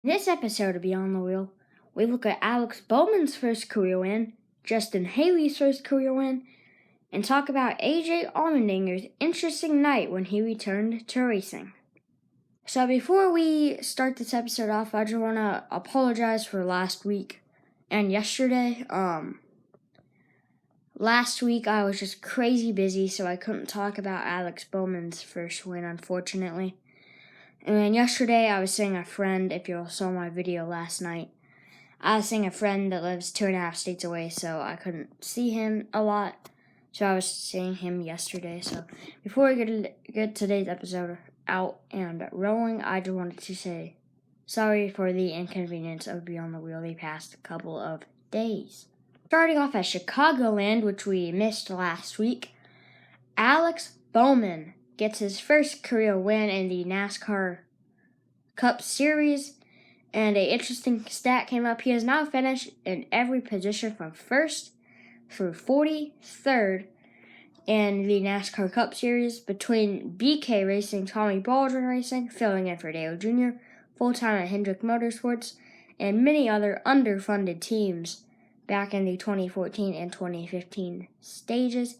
In this episode of Beyond the Wheel, we look at Alex Bowman's first career win, Justin Haley's first career win, and talk about AJ Allmedingers' interesting night when he returned to racing. So before we start this episode off, I just want to apologize for last week and yesterday. Last week I was just crazy busy, so I couldn't talk about Alex Bowman's first win, unfortunately. And then yesterday I was seeing a friend, if you saw my video last night, I was seeing a friend that lives 2.5 states away, so I couldn't see him a lot. So I was seeing him yesterday. So before we get today's episode out and rolling, I just wanted to say sorry for the inconvenience of Beyond the Wheel the past couple of days. Starting off at Chicagoland, which we missed last week, Alex Bowman gets his first career win in the NASCAR Cup Series. And an interesting stat came up. He has now finished in every position from first through 43rd in the NASCAR Cup Series between BK Racing, Tommy Baldwin Racing, filling in for Dale Jr., full-time at Hendrick Motorsports, and many other underfunded teams back in the 2014 and 2015 stages.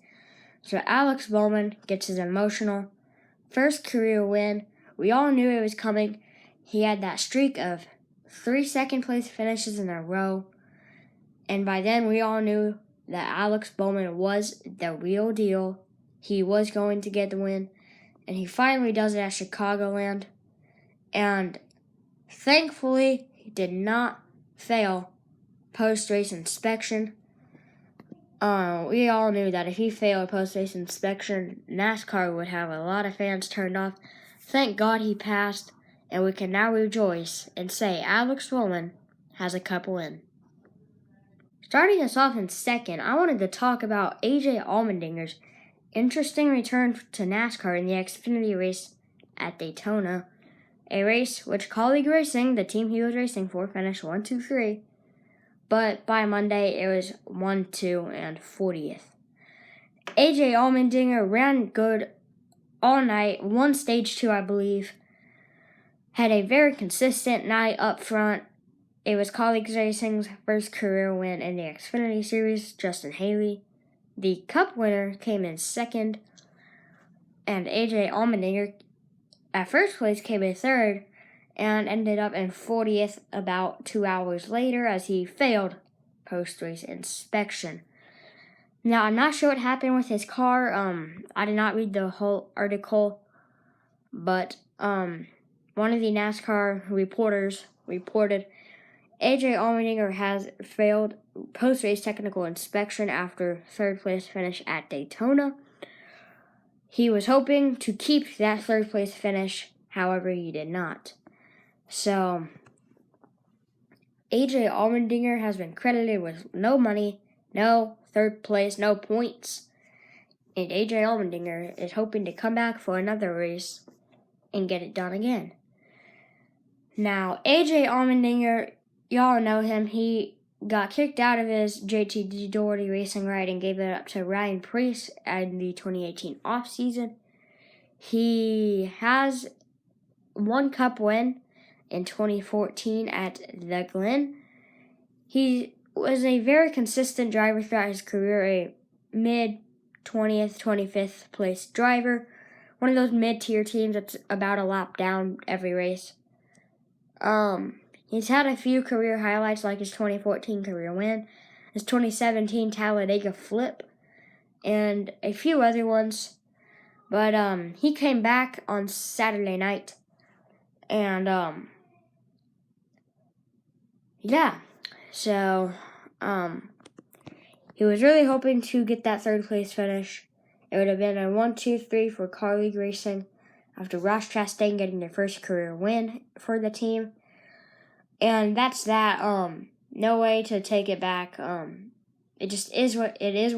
So Alex Bowman gets his emotional first career win. We all knew it was coming. He had that streak of 3 second-place finishes in a row. And by then, we all knew that Alex Bowman was the real deal. He was going to get the win. And he finally does it at Chicagoland. And thankfully, he did not fail post-race inspection. We all knew that if he failed post-race inspection, NASCAR would have a lot of fans turned off. Thank God he passed. And we can now rejoice and say Alex Bowman has a Cup win. Starting us off in second, I wanted to talk about AJ Allmedingers' interesting return to NASCAR in the Xfinity race at Daytona, a race which Colleague Racing, the team he was racing for, finished 1, 2, 3, but by Monday it was 1, 2, and 40th. AJ Allmendinger ran good all night, won stage 2, I believe. Had a very consistent night up front. It was Colleagues Racing's first career win in the Xfinity Series, Justin Haley. The Cup winner came in second, and AJ Allmendinger at first place came in third and ended up in 40th about 2 hours later as he failed post-race inspection. Now, I'm not sure what happened with his car. I did not read the whole article, but one of the NASCAR reporters reported AJ Allmendinger has failed post-race technical inspection after third-place finish at Daytona. He was hoping to keep that third-place finish, however, he did not. So, AJ Allmendinger has been credited with no money, no third place, no points. And AJ Allmendinger is hoping to come back for another race and get it done again. Now, AJ Allmendinger, y'all know him. He got kicked out of his JT Doherty racing ride and gave it up to Ryan Preece in the 2018 offseason. He has one Cup win in 2014 at the Glen. He was a very consistent driver throughout his career, a mid-20th, 25th place driver. One of those mid-tier teams that's about a lap down every race. He's had a few career highlights like his 2014 career win, his 2017 Talladega flip, and a few other ones. But he came back on Saturday night, and so he was really hoping to get that third place finish. It would have been a 1, 2, 3 for Colleague Racing after Ross Chastain getting their first career win for the team. And that's that. No way to take it back. It just is what it is.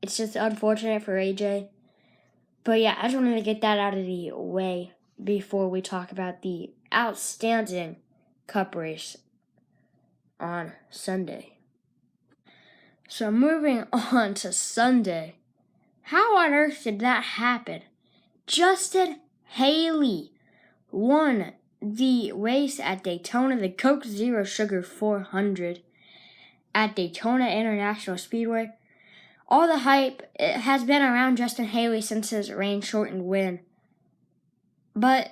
It's just unfortunate for AJ. But yeah, I just wanted to get that out of the way before we talk about the outstanding Cup race on Sunday. So moving on to Sunday. How on earth did that happen? Justin Haley won the race at Daytona, the Coke Zero Sugar 400 at Daytona International Speedway. All the hype has been around Justin Haley since his rain-shortened win. But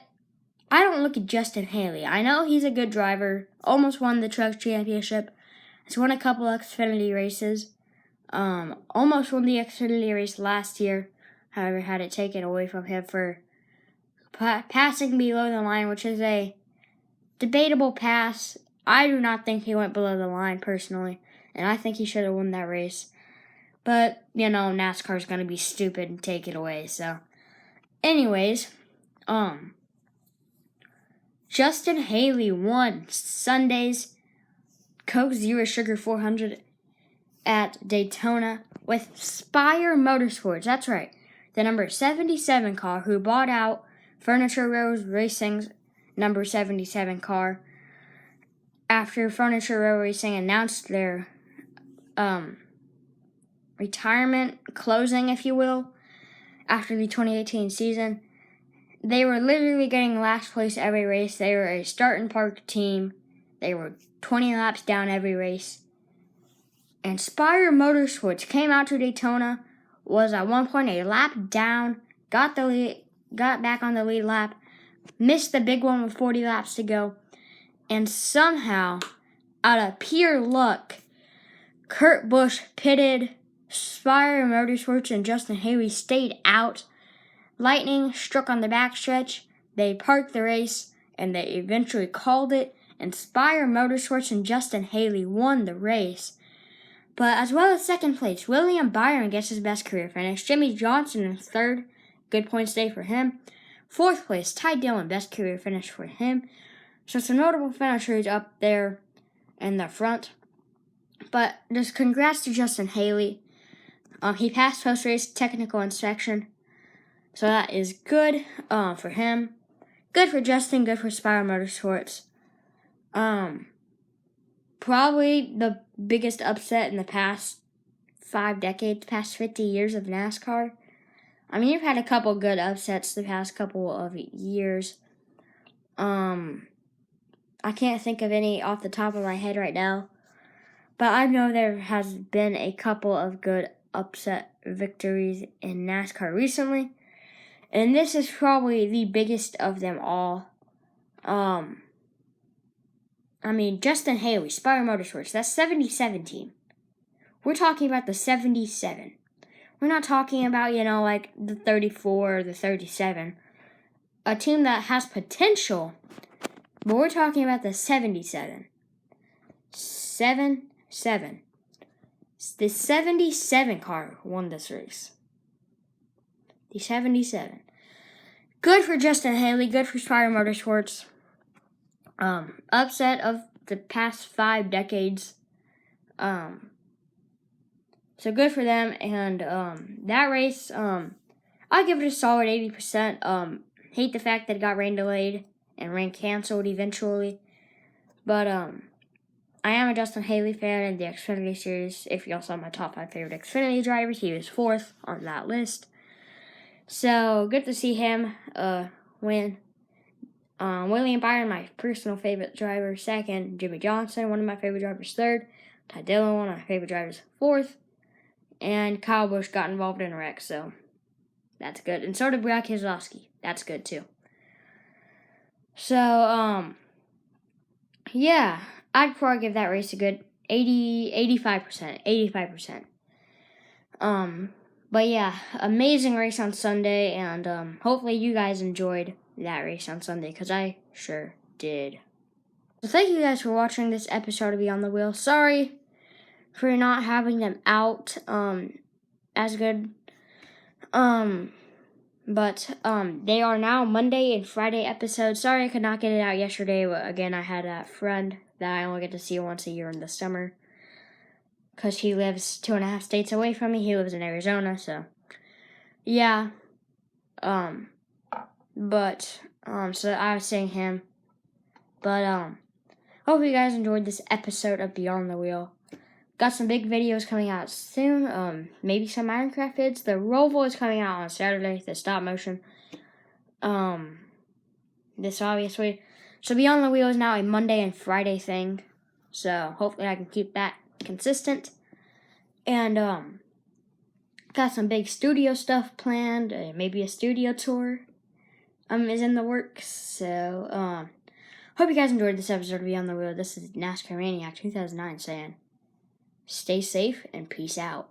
I don't look at Justin Haley. I know he's a good driver, almost won the Truck Championship, has won a couple Xfinity races, almost won the Xfinity race last year, however had it taken away from him for passing below the line, which is a debatable pass. I do not think he went below the line personally, and I think he should have won that race. But, NASCAR's going to be stupid and take it away, so. Anyways, Justin Haley won Sunday's Coke Zero Sugar 400 at Daytona with Spire Motorsports. That's right, the number 77 car who bought out Furniture Row Racing's number 77 car after Furniture Row Racing announced their retirement closing, if you will, after the 2018 season. They were literally getting last place every race. They were a start and park team. They were 20 laps down every race. And Spire Motorsports came out to Daytona, was at one point a lap down, got back on the lead lap, missed the big one with 40 laps to go, and somehow, out of pure luck, Kurt Busch pitted, Spire Motorsports and Justin Haley stayed out. Lightning struck on the backstretch. They parked the race, and they eventually called it, and Spire Motorsports and Justin Haley won the race. But as well as second place, William Byron gets his best career finish. Jimmy Johnson in third, good points day for him. Fourth place, Ty Dillon, best career finish for him. So some notable finishers up there in the front. But just congrats to Justin Haley. He passed post-race technical inspection. So that is good for him. Good for Justin, good for Spire Motorsports. Probably the biggest upset in the past 5 decades, past 50 years of NASCAR. I mean, you've had a couple good upsets the past couple of years. I can't think of any off the top of my head right now. But I know there has been a couple of good upset victories in NASCAR recently. And this is probably the biggest of them all. Justin Haley, Spire Motorsports, that's 77 team. We're talking about the 77. We're not talking about, like the 34 or the 37. A team that has potential, but we're talking about the 77. 7-7. The 77 car won this race. The 77. Good for Justin Haley, good for Spire Motorsports. Upset of the past 5 decades. So good for them. And that race, I'll give it a solid 80%. Hate the fact that it got rain delayed and rain canceled eventually. But I am a Justin Haley fan in the Xfinity Series. If y'all saw my top 5 favorite Xfinity drivers, he was 4th on that list. So, good to see him win. William Byron, my personal favorite driver, 2nd. Jimmy Johnson, one of my favorite drivers, 3rd. Ty Dillon, one of my favorite drivers, 4th. And Kyle Busch got involved in a wreck, so that's good. And so did Brad Keselowski. That's good, too. So, yeah, I'd probably give that race a good 85%. But yeah, amazing race on Sunday, and hopefully you guys enjoyed that race on Sunday, because I sure did. So thank you guys for watching this episode of Beyond the Wheel. Sorry for not having them out as good. But they are now Monday and Friday episodes. Sorry I could not get it out yesterday, but again, I had a friend that I only get to see once a year in the summer, because he lives 2.5 states away from me. He lives in Arizona, so yeah. So I was seeing him. But hope you guys enjoyed this episode of Beyond the Wheel. Got some big videos coming out soon. Maybe some Minecraft vids. The Roval is coming out on Saturday, the stop motion. this obviously. So Beyond the Wheel is now a Monday and Friday thing. So hopefully I can keep that consistent. And got some big studio stuff planned. Maybe a studio tour is in the works. So hope you guys enjoyed this episode of Beyond the Wheel. This is NASCAR Maniac 2009 saying, stay safe and peace out.